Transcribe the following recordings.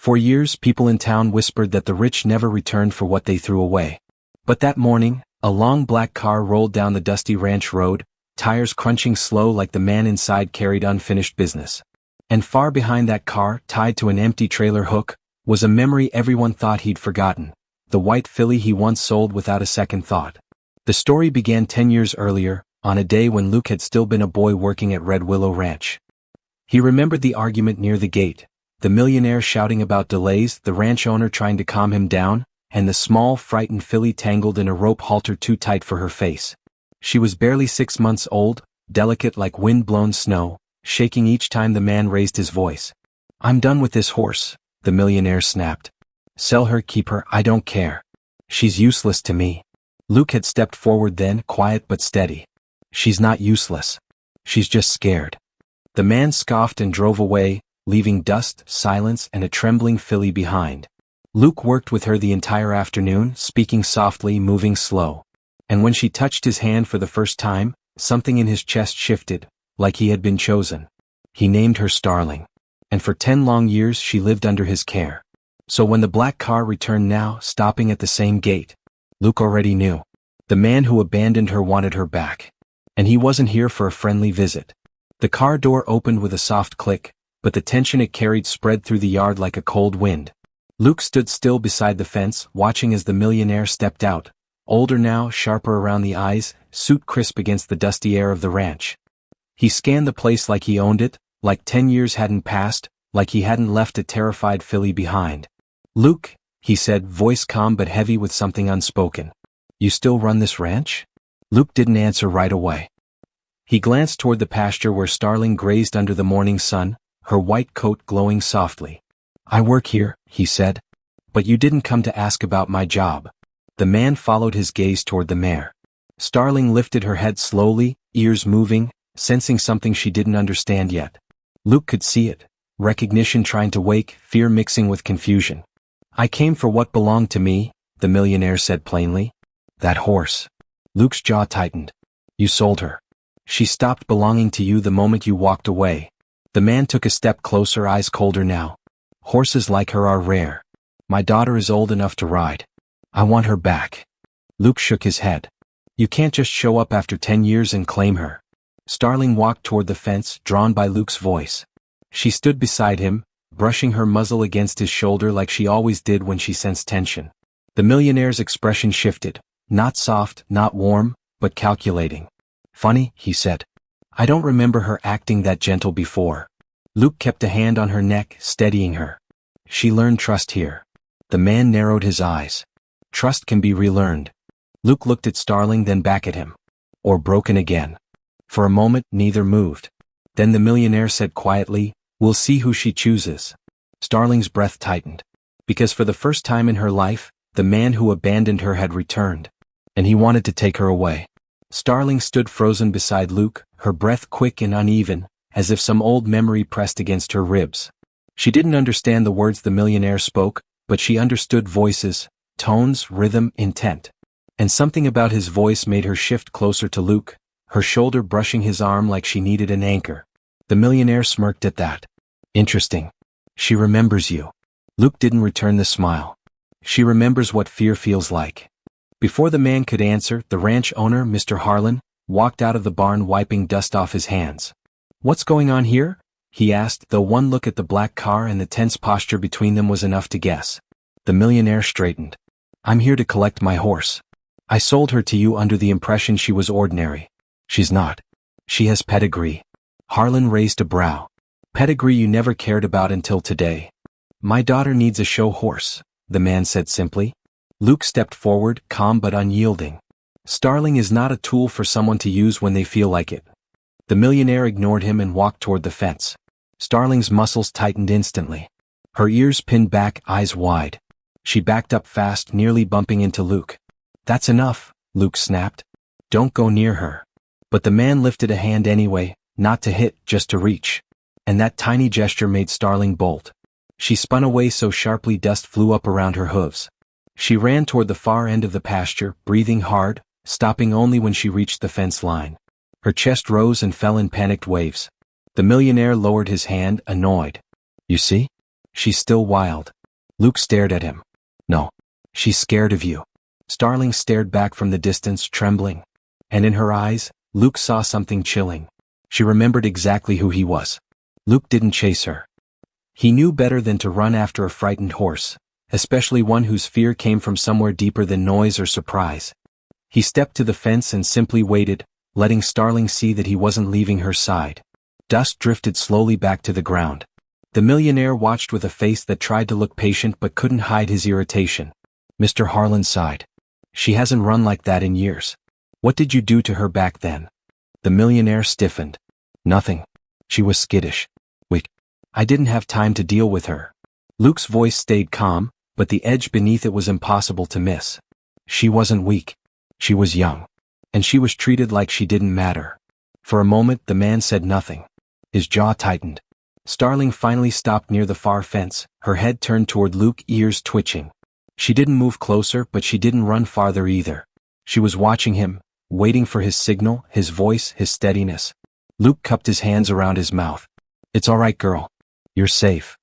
For years, people in town whispered that the rich never returned for what they threw away. But that morning, a long black car rolled down the dusty ranch road, tires crunching slow like the man inside carried unfinished business. And far behind that car, tied to an empty trailer hook, was a memory everyone thought he'd forgotten, the white filly he once sold without a second thought. The story began 10 years earlier, on a day when Luke had still been a boy working at Red Willow Ranch. He remembered the argument near the gate, the millionaire shouting about delays, the ranch owner trying to calm him down, and the small, frightened filly tangled in a rope halter too tight for her face. She was barely 6 months old, delicate like wind-blown snow, shaking each time the man raised his voice. "I'm done with this horse," the millionaire snapped. "Sell her, keep her, I don't care. She's useless to me." Luke had stepped forward then, quiet but steady. "She's not useless. She's just scared." The man scoffed and drove away, leaving dust, silence, and a trembling filly behind. Luke worked with her the entire afternoon, speaking softly, moving slow. And when she touched his hand for the first time, something in his chest shifted, like he had been chosen. He named her Starling. And for 10 long years she lived under his care. So when the black car returned now, stopping at the same gate, Luke already knew. The man who abandoned her wanted her back. And he wasn't here for a friendly visit. The car door opened with a soft click, but the tension it carried spread through the yard like a cold wind. Luke stood still beside the fence, watching as the millionaire stepped out, older now, sharper around the eyes, suit crisp against the dusty air of the ranch. He scanned the place like he owned it, like 10 years hadn't passed, like he hadn't left a terrified filly behind. "Luke," he said, voice calm but heavy with something unspoken. "You still run this ranch?" Luke didn't answer right away. He glanced toward the pasture where Starling grazed under the morning sun, her white coat glowing softly. "I work here," he said. "But you didn't come to ask about my job." The man followed his gaze toward the mare. Starling lifted her head slowly, ears moving, sensing something she didn't understand yet. Luke could see it, recognition trying to wake, fear mixing with confusion. "I came for what belonged to me," the millionaire said plainly. "That horse." Luke's jaw tightened. "You sold her. She stopped belonging to you the moment you walked away." The man took a step closer, eyes colder now. "Horses like her are rare. My daughter is old enough to ride. I want her back." Luke shook his head. "You can't just show up after 10 years and claim her." Starling walked toward the fence, drawn by Luke's voice. She stood beside him, brushing her muzzle against his shoulder like she always did when she sensed tension. The millionaire's expression shifted, not soft, not warm, but calculating. "Funny," he said. "I don't remember her acting that gentle before." Luke kept a hand on her neck, steadying her. "She learned trust here." The man narrowed his eyes. "Trust can be relearned." Luke looked at Starling, then back at him. "Or broken again." For a moment, neither moved. Then the millionaire said quietly, "We'll see who she chooses." Starling's breath tightened. Because for the first time in her life, the man who abandoned her had returned. And he wanted to take her away. Starling stood frozen beside Luke, her breath quick and uneven, as if some old memory pressed against her ribs. She didn't understand the words the millionaire spoke, but she understood voices, tones, rhythm, intent. And something about his voice made her shift closer to Luke, her shoulder brushing his arm like she needed an anchor. The millionaire smirked at that. "Interesting. She remembers you." Luke didn't return the smile. "She remembers what fear feels like." Before the man could answer, the ranch owner, Mr. Harlan, walked out of the barn wiping dust off his hands. "What's going on here?" he asked, though one look at the black car and the tense posture between them was enough to guess. The millionaire straightened. "I'm here to collect my horse. I sold her to you under the impression she was ordinary. She's not. She has pedigree." Harlan raised a brow. "Pedigree you never cared about until today." "My daughter needs a show horse," the man said simply. Luke stepped forward, calm but unyielding. "Starling is not a tool for someone to use when they feel like it." The millionaire ignored him and walked toward the fence. Starling's muscles tightened instantly. Her ears pinned back, eyes wide. She backed up fast, nearly bumping into Luke. "That's enough," Luke snapped. "Don't go near her." But the man lifted a hand anyway, not to hit, just to reach. And that tiny gesture made Starling bolt. She spun away so sharply dust flew up around her hooves. She ran toward the far end of the pasture, breathing hard, stopping only when she reached the fence line. Her chest rose and fell in panicked waves. The millionaire lowered his hand, annoyed. "You see? She's still wild. Luke stared at him. No. She's scared of you. Starling stared back from the distance, trembling. And in her eyes, Luke saw something chilling. She remembered exactly who he was. Luke didn't chase her. He knew better than to run after a frightened horse, especially one whose fear came from somewhere deeper than noise or surprise. He stepped to the fence and simply waited, letting Starling see that he wasn't leaving her side. Dust drifted slowly back to the ground. The millionaire watched with a face that tried to look patient but couldn't hide his irritation. Mr. Harlan sighed. She hasn't run like that in years. What did you do to her back then? The millionaire stiffened. Nothing. She was skittish. Wait. I didn't have time to deal with her. Luke's voice stayed calm, but the edge beneath it was impossible to miss. She wasn't weak. She was young. And she was treated like she didn't matter. For a moment the man said nothing. His jaw tightened. Starling finally stopped near the far fence, her head turned toward Luke, ears twitching. She didn't move closer, but she didn't run farther either. She was watching him, waiting for his signal, his voice, his steadiness. Luke cupped his hands around his mouth. It's all right, girl. You're safe.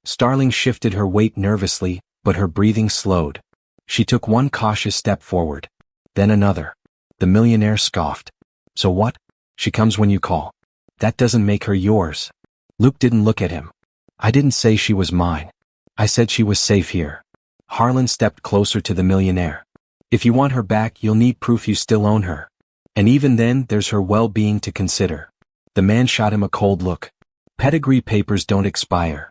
Starling shifted her weight nervously, but her breathing slowed. She took one cautious step forward. Then another. The millionaire scoffed. So what? She comes when you call. That doesn't make her yours. Luke didn't look at him. I didn't say she was mine. I said she was safe here. Harlan stepped closer to the millionaire. If you want her back, you'll need proof you still own her. And even then, there's her well-being to consider. The man shot him a cold look. Pedigree papers don't expire.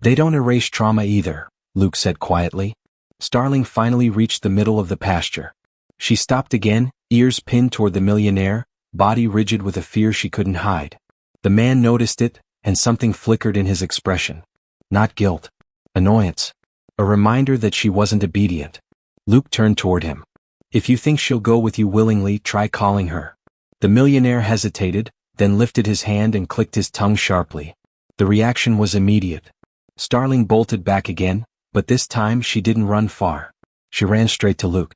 They don't erase trauma either, Luke said quietly. Starling finally reached the middle of the pasture. She stopped again, ears pinned toward the millionaire, body rigid with a fear she couldn't hide. The man noticed it, and something flickered in his expression. Not guilt. Annoyance. A reminder that she wasn't obedient. Luke turned toward him. If you think she'll go with you willingly, try calling her. The millionaire hesitated, then lifted his hand and clicked his tongue sharply. The reaction was immediate. Starling bolted back again, but this time she didn't run far. She ran straight to Luke.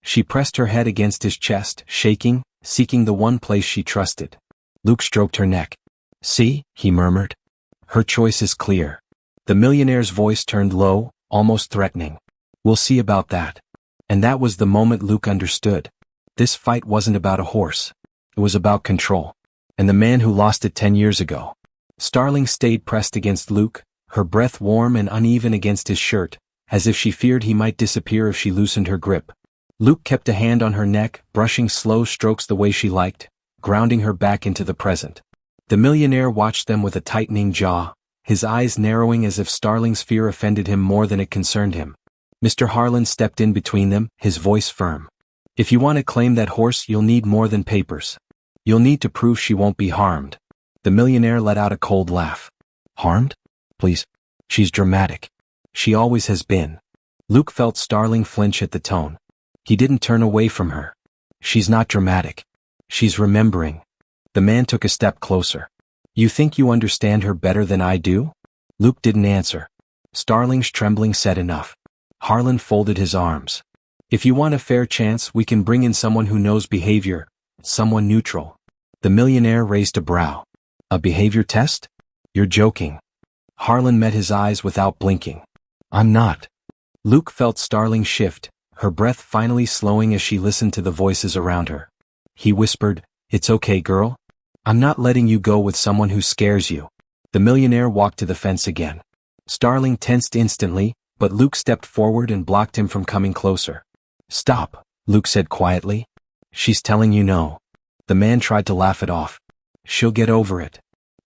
She pressed her head against his chest, shaking, seeking the one place she trusted. Luke stroked her neck. See, he murmured. Her choice is clear. The millionaire's voice turned low, almost threatening. We'll see about that. And that was the moment Luke understood. This fight wasn't about a horse. It was about control. And the man who lost it 10 years ago. Starling stayed pressed against Luke, her breath warm and uneven against his shirt, as if she feared he might disappear if she loosened her grip. Luke kept a hand on her neck, brushing slow strokes the way she liked, grounding her back into the present. The millionaire watched them with a tightening jaw, his eyes narrowing as if Starling's fear offended him more than it concerned him. Mr. Harlan stepped in between them, his voice firm. If you want to claim that horse, you'll need more than papers. You'll need to prove she won't be harmed. The millionaire let out a cold laugh. Harmed? Please. She's dramatic. She always has been. Luke felt Starling flinch at the tone. He didn't turn away from her. She's not dramatic. She's remembering. The man took a step closer. You think you understand her better than I do? Luke didn't answer. Starling's trembling said enough. Harlan folded his arms. If you want a fair chance, we can bring in someone who knows behavior, someone neutral. The millionaire raised a brow. A behavior test? You're joking. Harlan met his eyes without blinking. I'm not. Luke felt Starling shift, her breath finally slowing as she listened to the voices around her. He whispered, It's okay, girl. I'm not letting you go with someone who scares you. The millionaire walked to the fence again. Starling tensed instantly, but Luke stepped forward and blocked him from coming closer. Stop, Luke said quietly. She's telling you no. The man tried to laugh it off. She'll get over it.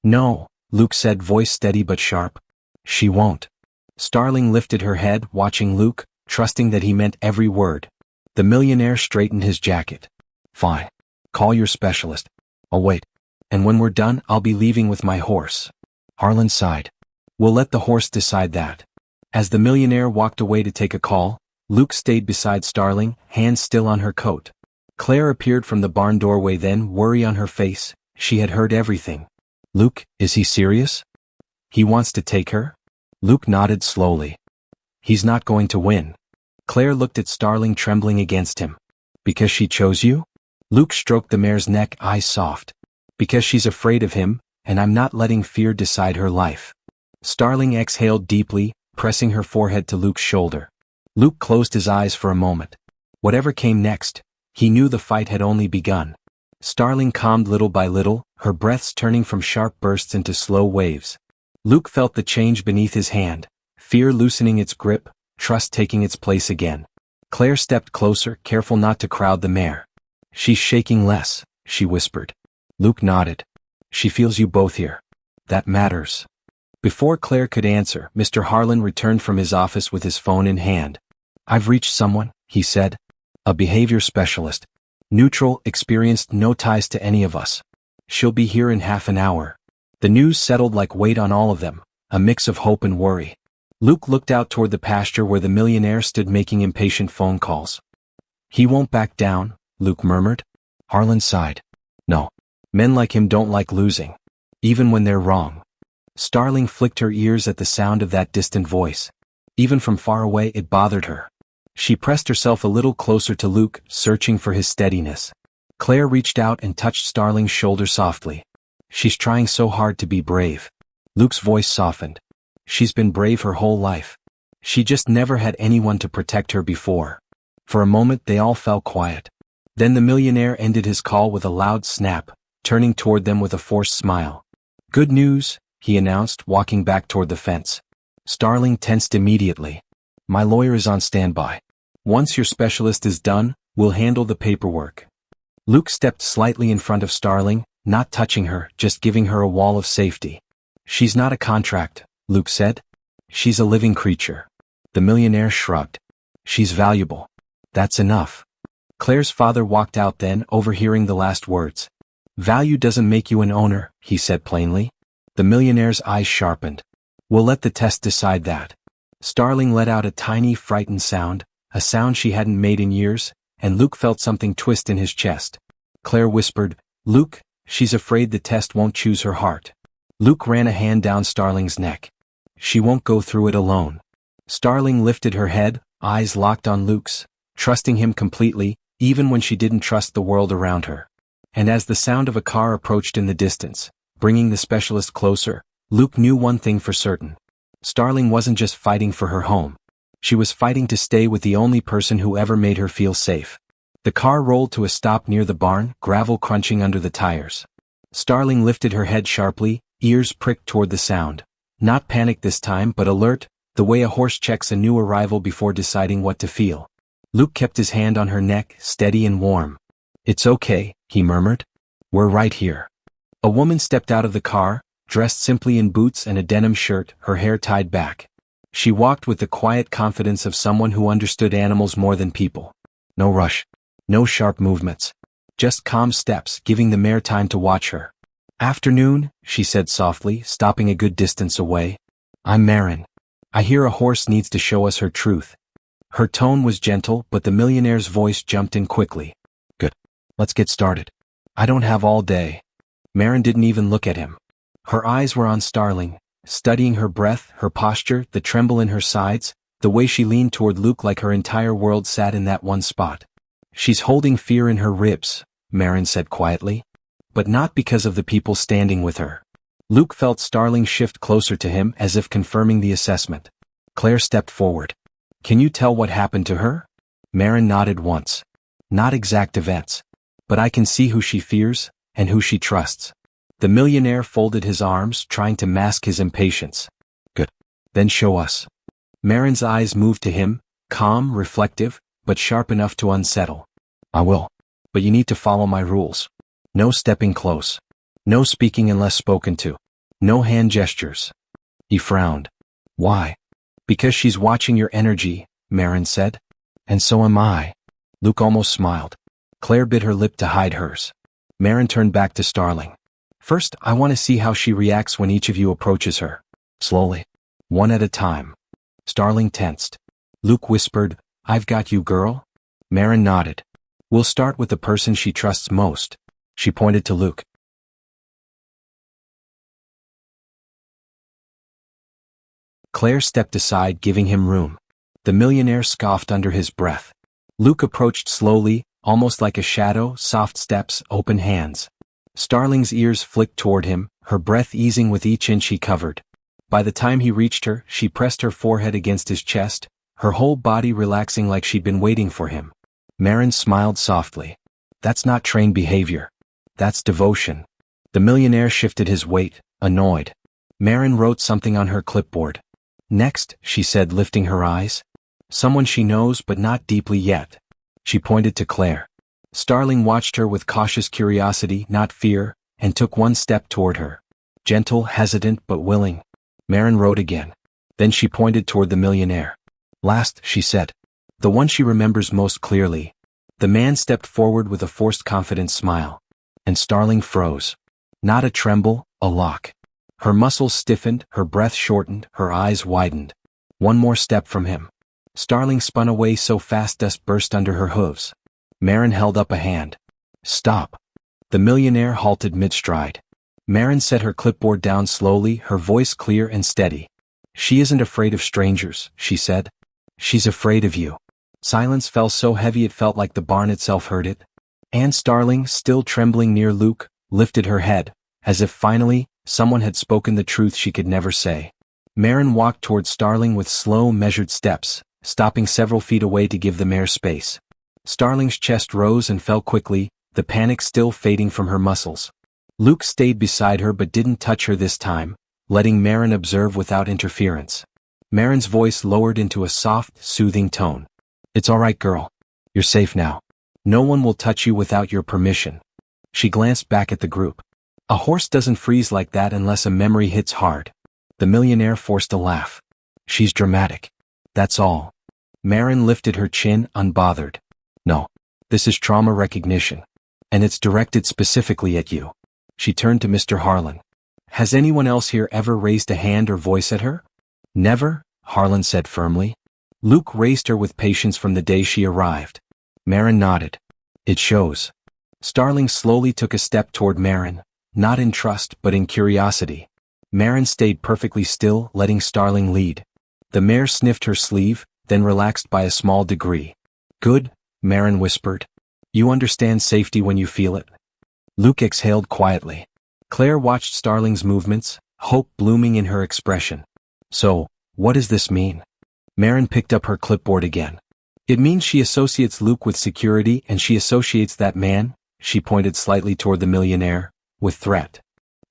No, Luke said, voice steady but sharp. She won't. Starling lifted her head, watching Luke, trusting that he meant every word. The millionaire straightened his jacket. Fine. Call your specialist. I'll wait. And when we're done, I'll be leaving with my horse. Harlan sighed. We'll let the horse decide that. As the millionaire walked away to take a call, Luke stayed beside Starling, hands still on her coat. Claire appeared from the barn doorway then, worry on her face. She had heard everything. Luke, is he serious? He wants to take her? Luke nodded slowly. He's not going to win. Claire looked at Starling, trembling against him. Because she chose you? Luke stroked the mare's neck, eyes soft. Because she's afraid of him, and I'm not letting fear decide her life. Starling exhaled deeply, pressing her forehead to Luke's shoulder. Luke closed his eyes for a moment. Whatever came next, he knew the fight had only begun. Starling calmed little by little, her breaths turning from sharp bursts into slow waves. Luke felt the change beneath his hand, fear loosening its grip, trust taking its place again. Claire stepped closer, careful not to crowd the mare. "She's shaking less," she whispered. Luke nodded. "She feels you both here. That matters." Before Claire could answer, Mr. Harlan returned from his office with his phone in hand. "I've reached someone," he said. "A behavior specialist. Neutral, experienced, no ties to any of us. She'll be here in half an hour." The news settled like weight on all of them, a mix of hope and worry. Luke looked out toward the pasture where the millionaire stood making impatient phone calls. "He won't back down," Luke murmured. Harlan sighed. "No. Men like him don't like losing. Even when they're wrong." Starling flicked her ears at the sound of that distant voice. Even from far away it bothered her. She pressed herself a little closer to Luke, searching for his steadiness. Claire reached out and touched Starling's shoulder softly. "She's trying so hard to be brave." Luke's voice softened. "She's been brave her whole life. She just never had anyone to protect her before." For a moment they all fell quiet. Then the millionaire ended his call with a loud snap, turning toward them with a forced smile. "Good news," he announced, walking back toward the fence. Starling tensed immediately. "My lawyer is on standby. Once your specialist is done, we'll handle the paperwork." Luke stepped slightly in front of Starling, not touching her, just giving her a wall of safety. "She's not a contract," Luke said. "She's a living creature." The millionaire shrugged. "She's valuable. That's enough." Claire's father walked out then, overhearing the last words. "Value doesn't make you an owner," he said plainly. The millionaire's eyes sharpened. "We'll let the test decide that." Starling let out a tiny, frightened sound, a sound she hadn't made in years, and Luke felt something twist in his chest. Claire whispered, "Luke, she's afraid the test won't choose her heart." Luke ran a hand down Starling's neck. "She won't go through it alone." Starling lifted her head, eyes locked on Luke's, trusting him completely, even when she didn't trust the world around her. And as the sound of a car approached in the distance, bringing the specialist closer, Luke knew one thing for certain. Starling wasn't just fighting for her home. She was fighting to stay with the only person who ever made her feel safe. The car rolled to a stop near the barn, gravel crunching under the tires. Starling lifted her head sharply, ears pricked toward the sound. Not panicked this time, but alert, the way a horse checks a new arrival before deciding what to feel. Luke kept his hand on her neck, steady and warm. "It's okay," he murmured. "We're right here." A woman stepped out of the car, dressed simply in boots and a denim shirt, her hair tied back. She walked with the quiet confidence of someone who understood animals more than people. No rush. No sharp movements. Just calm steps, giving the mare time to watch her. "Afternoon," she said softly, stopping a good distance away. "I'm Marin. I hear a horse needs to show us her truth." Her tone was gentle, but the millionaire's voice jumped in quickly. "Good. Let's get started. I don't have all day." Marin didn't even look at him. Her eyes were on Starling, studying her breath, her posture, the tremble in her sides, the way she leaned toward Luke like her entire world sat in that one spot. "She's holding fear in her ribs," Marin said quietly. "But not because of the people standing with her." Luke felt Starling shift closer to him as if confirming the assessment. Claire stepped forward. "Can you tell what happened to her?" Marin nodded once. "Not exact events. But I can see who she fears, and who she trusts." The millionaire folded his arms, trying to mask his impatience. "Good. Then show us." Marin's eyes moved to him, calm, reflective, but sharp enough to unsettle. "I will. But you need to follow my rules. No stepping close. No speaking unless spoken to. No hand gestures." He frowned. "Why?" "Because she's watching your energy," Marin said. "And so am I." Luke almost smiled. Claire bit her lip to hide hers. Marin turned back to Starling. "First, I want to see how she reacts when each of you approaches her. Slowly. One at a time." Starling tensed. Luke whispered, "I've got you, girl." Marin nodded. "We'll start with the person she trusts most." She pointed to Luke. Claire stepped aside, giving him room. The millionaire scoffed under his breath. Luke approached slowly, almost like a shadow, soft steps, open hands. Starling's ears flicked toward him, her breath easing with each inch he covered. By the time he reached her, she pressed her forehead against his chest, her whole body relaxing like she'd been waiting for him. Maren smiled softly. That's not trained behavior. That's devotion. The millionaire shifted his weight, annoyed. Maren wrote something on her clipboard. Next, she said, lifting her eyes. Someone she knows but not deeply yet. She pointed to Claire. Starling watched her with cautious curiosity, not fear, and took one step toward her. Gentle, hesitant, but willing. Maren wrote again. Then she pointed toward the millionaire. Last, she said. The one she remembers most clearly. The man stepped forward with a forced confident smile. And Starling froze. Not a tremble, a lock. Her muscles stiffened, her breath shortened, her eyes widened. One more step from him. Starling spun away so fast dust burst under her hooves. Maren held up a hand. Stop. The millionaire halted mid-stride. Maren set her clipboard down slowly, her voice clear and steady. She isn't afraid of strangers, she said. She's afraid of you. Silence fell so heavy it felt like the barn itself heard it. Anne Starling, still trembling near Luke, lifted her head, as if finally, someone had spoken the truth she could never say. Maren walked toward Starling with slow, measured steps, stopping several feet away to give the mare space. Starling's chest rose and fell quickly, the panic still fading from her muscles. Luke stayed beside her but didn't touch her this time, letting Maren observe without interference. Maren's voice lowered into a soft, soothing tone. It's all right, girl. You're safe now. No one will touch you without your permission. She glanced back at the group. A horse doesn't freeze like that unless a memory hits hard. The millionaire forced a laugh. She's dramatic. That's all. Maren lifted her chin, unbothered. No. This is trauma recognition. And it's directed specifically at you. She turned to Mr. Harlan. Has anyone else here ever raised a hand or voice at her? Never, Harlan said firmly. Luke raised her with patience from the day she arrived. Maren nodded. It shows. Starling slowly took a step toward Maren, not in trust but in curiosity. Maren stayed perfectly still, letting Starling lead. The mare sniffed her sleeve, then relaxed by a small degree. Good, Maren whispered. You understand safety when you feel it. Luke exhaled quietly. Claire watched Starling's movements, hope blooming in her expression. So, what does this mean? Maren picked up her clipboard again. It means she associates Luke with security and she associates that man, she pointed slightly toward the millionaire, with threat.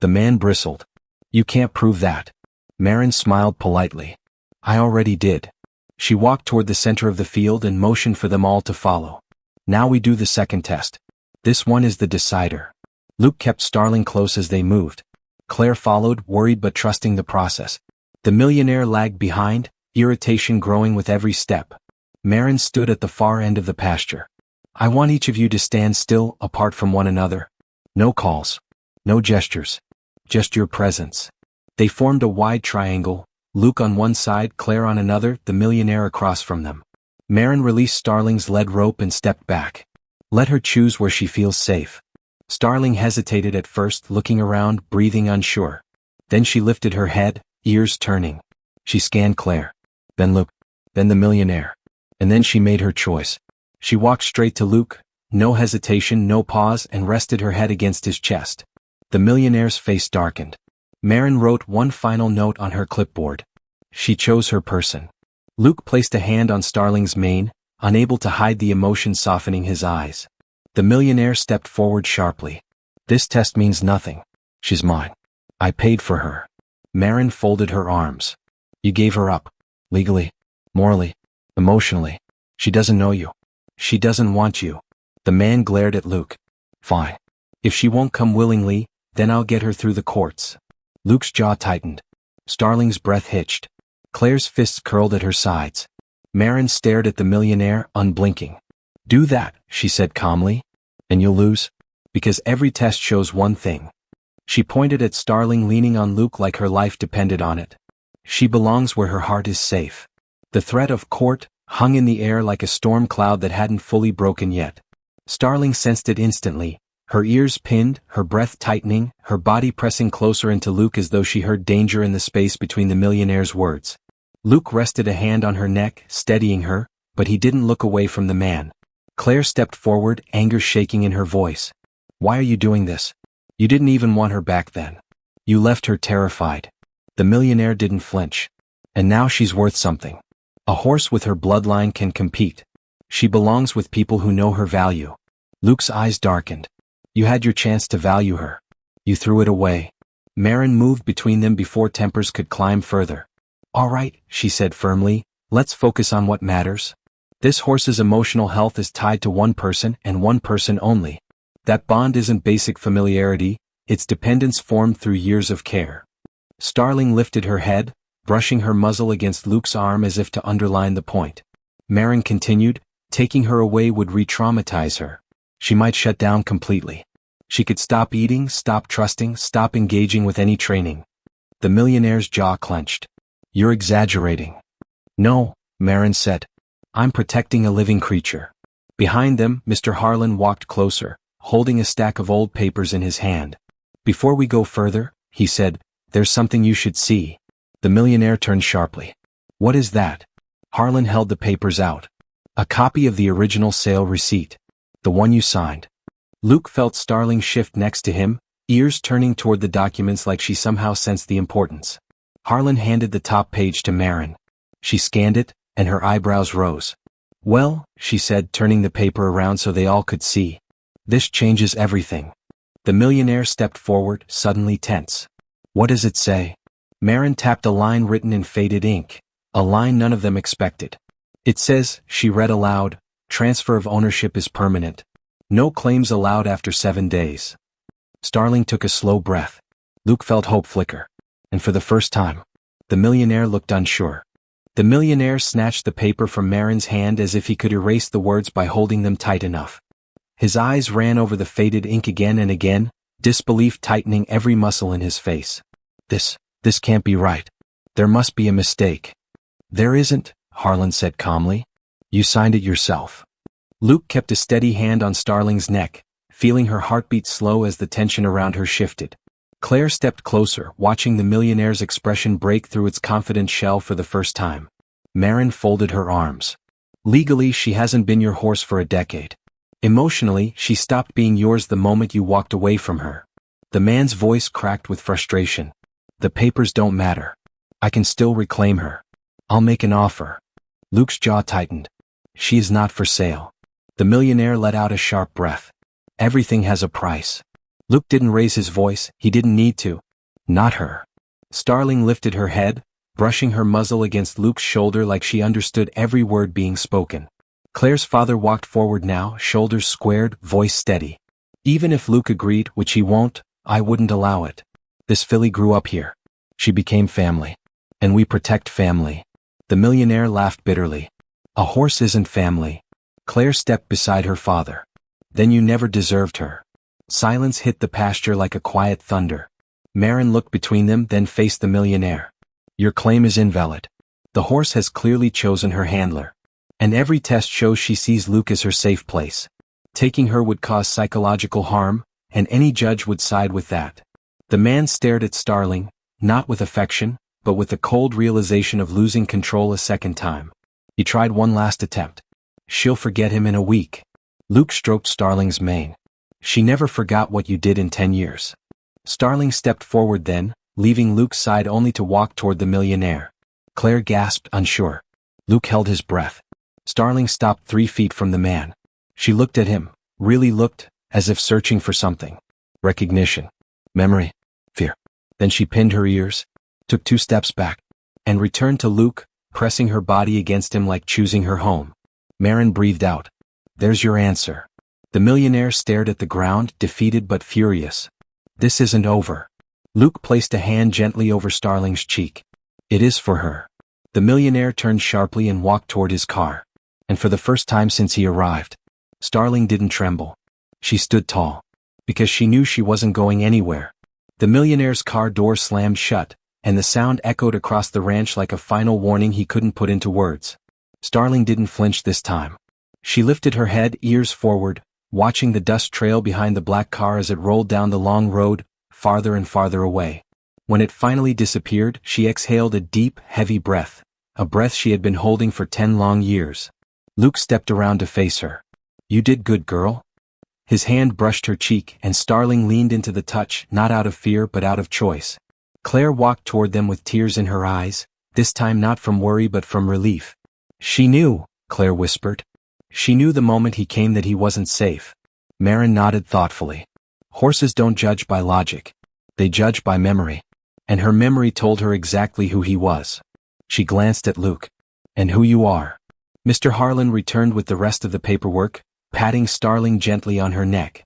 The man bristled. You can't prove that. Maren smiled politely. I already did. She walked toward the center of the field and motioned for them all to follow. Now we do the second test. This one is the decider. Luke kept Starling close as they moved. Claire followed, worried but trusting the process. The millionaire lagged behind, irritation growing with every step. Maren stood at the far end of the pasture. I want each of you to stand still, apart from one another. No calls. No gestures. Just your presence. They formed a wide triangle, Luke on one side, Claire on another, the millionaire across from them. Maren released Starling's lead rope and stepped back. Let her choose where she feels safe. Starling hesitated at first, looking around, breathing unsure. Then she lifted her head, ears turning. She scanned Claire. Then Luke. Then the millionaire. And then she made her choice. She walked straight to Luke, no hesitation, no pause, and rested her head against his chest. The millionaire's face darkened. Maren wrote one final note on her clipboard. She chose her person. Luke placed a hand on Starling's mane, unable to hide the emotion softening his eyes. The millionaire stepped forward sharply. This test means nothing. She's mine. I paid for her. Maren folded her arms. You gave her up. Legally. Morally. Emotionally. She doesn't know you. She doesn't want you. The man glared at Luke. Fine. If she won't come willingly, then I'll get her through the courts. Luke's jaw tightened. Starling's breath hitched. Claire's fists curled at her sides. Maren stared at the millionaire, unblinking. Do that, she said calmly. And you'll lose. Because every test shows one thing. She pointed at Starling, leaning on Luke like her life depended on it. She belongs where her heart is safe. The threat of court hung in the air like a storm cloud that hadn't fully broken yet. Starling sensed it instantly, her ears pinned, her breath tightening, her body pressing closer into Luke as though she heard danger in the space between the millionaire's words. Luke rested a hand on her neck, steadying her, but he didn't look away from the man. Claire stepped forward, anger shaking in her voice. Why are you doing this? You didn't even want her back then. You left her terrified. The millionaire didn't flinch. And now she's worth something. A horse with her bloodline can compete. She belongs with people who know her value. Luke's eyes darkened. You had your chance to value her. You threw it away. Mare moved between them before tempers could climb further. All right, she said firmly, let's focus on what matters. This horse's emotional health is tied to one person and one person only. That bond isn't basic familiarity, it's dependence formed through years of care. Starling lifted her head, brushing her muzzle against Luke's arm as if to underline the point. Mare continued, taking her away would re-traumatize her. She might shut down completely. She could stop eating, stop trusting, stop engaging with any training. The millionaire's jaw clenched. You're exaggerating. No, Mare said. I'm protecting a living creature. Behind them, Mr. Harlan walked closer, holding a stack of old papers in his hand. Before we go further, he said, there's something you should see. The millionaire turned sharply. What is that? Harlan held the papers out. A copy of the original sale receipt. The one you signed. Luke felt Starling shift next to him, ears turning toward the documents like she somehow sensed the importance. Harlan handed the top page to Mare. She scanned it, and her eyebrows rose. Well, she said, turning the paper around so they all could see. This changes everything. The millionaire stepped forward, suddenly tense. What does it say? Mare tapped a line written in faded ink, a line none of them expected. It says, she read aloud, transfer of ownership is permanent. No claims allowed after 7 days. Starling took a slow breath. Luke felt hope flicker. And for the first time, the millionaire looked unsure. The millionaire snatched the paper from Maren's hand as if he could erase the words by holding them tight enough. His eyes ran over the faded ink again and again, disbelief tightening every muscle in his face. This can't be right. There must be a mistake. There isn't, Harlan said calmly. You signed it yourself. Luke kept a steady hand on Starling's neck, feeling her heartbeat slow as the tension around her shifted. Claire stepped closer, watching the millionaire's expression break through its confident shell for the first time. Mare folded her arms. Legally, she hasn't been your horse for a decade. Emotionally, she stopped being yours the moment you walked away from her. The man's voice cracked with frustration. The papers don't matter. I can still reclaim her. I'll make an offer. Luke's jaw tightened. She is not for sale. The millionaire let out a sharp breath. Everything has a price. Luke didn't raise his voice, he didn't need to. Not her. Starling lifted her head, brushing her muzzle against Luke's shoulder like she understood every word being spoken. Claire's father walked forward now, shoulders squared, voice steady. Even if Luke agreed, which he won't, I wouldn't allow it. This filly grew up here. She became family. And we protect family. The millionaire laughed bitterly. A horse isn't family. Claire stepped beside her father. Then you never deserved her. Silence hit the pasture like a quiet thunder. Mare looked between them, then faced the millionaire. Your claim is invalid. The horse has clearly chosen her handler. And every test shows she sees Luke as her safe place. Taking her would cause psychological harm, and any judge would side with that. The man stared at Starling, not with affection, but with the cold realization of losing control a second time. He tried one last attempt. She'll forget him in a week. Luke stroked Starling's mane. She never forgot what you did in 10 years. Starling stepped forward then, leaving Luke's side only to walk toward the millionaire. Claire gasped, unsure. Luke held his breath. Starling stopped 3 feet from the man. She looked at him, really looked, as if searching for something. Recognition. Memory. Fear. Then she pinned her ears, took 2 steps back, and returned to Luke, pressing her body against him like choosing her home. Mare breathed out. There's your answer. The millionaire stared at the ground, defeated but furious. This isn't over. Luke placed a hand gently over Starling's cheek. It is for her. The millionaire turned sharply and walked toward his car. And for the first time since he arrived, Starling didn't tremble. She stood tall. Because she knew she wasn't going anywhere. The millionaire's car door slammed shut, and the sound echoed across the ranch like a final warning he couldn't put into words. Starling didn't flinch this time. She lifted her head, ears forward, watching the dust trail behind the black car as it rolled down the long road, farther and farther away. When it finally disappeared, she exhaled a deep, heavy breath, a breath she had been holding for 10 long years. Luke stepped around to face her. You did good, girl. His hand brushed her cheek, and Starling leaned into the touch, not out of fear but out of choice. Claire walked toward them with tears in her eyes, this time not from worry but from relief. She knew, Claire whispered. She knew the moment he came that he wasn't safe. Mare nodded thoughtfully. Horses don't judge by logic. They judge by memory. And her memory told her exactly who he was. She glanced at Luke. And who you are. Mr. Harlan returned with the rest of the paperwork, patting Starling gently on her neck.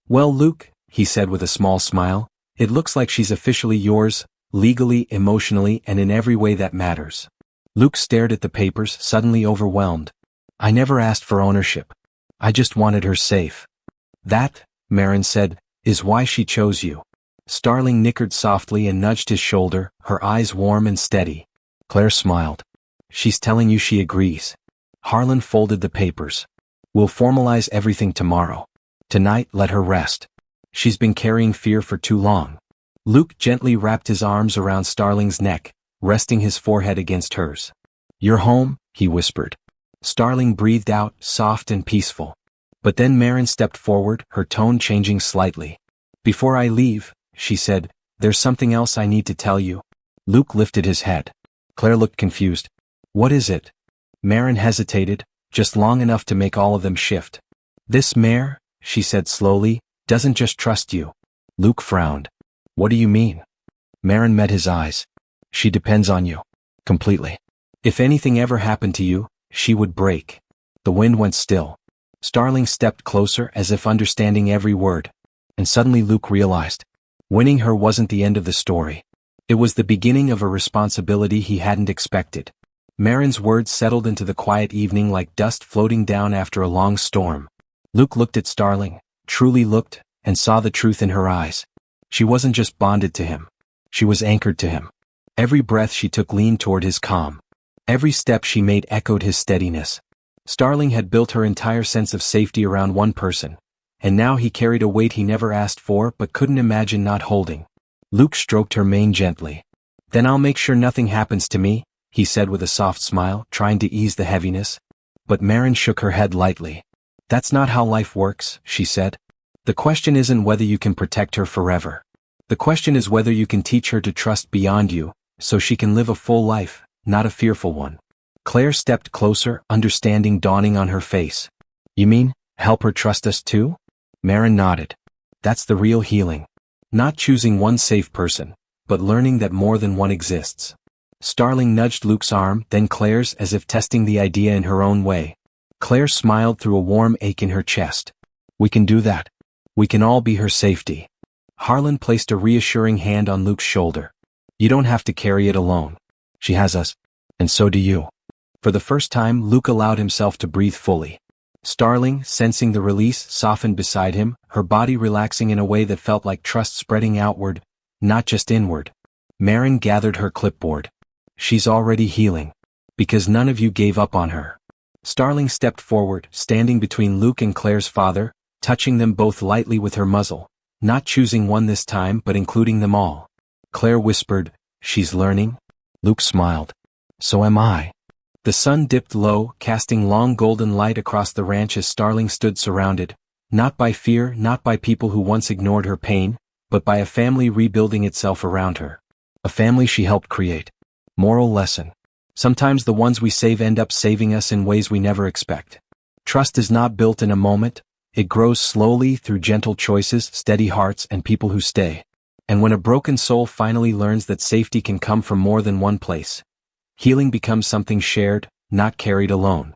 Well, Luke, he said with a small smile, it looks like she's officially yours, legally, emotionally, and in every way that matters. Luke stared at the papers, suddenly overwhelmed. I never asked for ownership. I just wanted her safe. That, Mare said, is why she chose you. Starling nickered softly and nudged his shoulder, her eyes warm and steady. Claire smiled. She's telling you she agrees. Harlan folded the papers. We'll formalize everything tomorrow. Tonight, let her rest. She's been carrying fear for too long. Luke gently wrapped his arms around Starling's neck, resting his forehead against hers. You're home, he whispered. Starling breathed out, soft and peaceful. But then Mare stepped forward, her tone changing slightly. Before I leave, she said, there's something else I need to tell you. Luke lifted his head. Claire looked confused. What is it? Mare hesitated, just long enough to make all of them shift. This mare, she said slowly, doesn't just trust you. Luke frowned. What do you mean? Mare met his eyes. She depends on you. Completely. If anything ever happened to you, she would break. The wind went still. Starling stepped closer as if understanding every word. And suddenly Luke realized. Winning her wasn't the end of the story. It was the beginning of a responsibility he hadn't expected. Maren's words settled into the quiet evening like dust floating down after a long storm. Luke looked at Starling, truly looked, and saw the truth in her eyes. She wasn't just bonded to him. She was anchored to him. Every breath she took leaned toward his calm. Every step she made echoed his steadiness. Starling had built her entire sense of safety around one person, and now he carried a weight he never asked for but couldn't imagine not holding. Luke stroked her mane gently. Then I'll make sure nothing happens to me, he said with a soft smile, trying to ease the heaviness. But Mare shook her head lightly. That's not how life works, she said. The question isn't whether you can protect her forever. The question is whether you can teach her to trust beyond you, so she can live a full life, not a fearful one. Claire stepped closer, understanding dawning on her face. You mean, help her trust us too? Mare nodded. That's the real healing. Not choosing one safe person, but learning that more than one exists. Starling nudged Luke's arm, then Claire's as if testing the idea in her own way. Claire smiled through a warm ache in her chest. We can do that. We can all be her safety. Harlan placed a reassuring hand on Luke's shoulder. You don't have to carry it alone. She has us. And so do you. For the first time, Luke allowed himself to breathe fully. Starling, sensing the release, softened beside him, her body relaxing in a way that felt like trust spreading outward, not just inward. Mare gathered her clipboard. She's already healing. Because none of you gave up on her. Starling stepped forward, standing between Luke and Claire's father, touching them both lightly with her muzzle, not choosing one this time but including them all. Claire whispered, she's learning? Luke smiled. So am I. The sun dipped low, casting long golden light across the ranch as Starling stood surrounded, not by fear, not by people who once ignored her pain, but by a family rebuilding itself around her. A family she helped create. Moral lesson. Sometimes the ones we save end up saving us in ways we never expect. Trust is not built in a moment, it grows slowly through gentle choices, steady hearts, and people who stay. And when a broken soul finally learns that safety can come from more than one place, healing becomes something shared, not carried alone.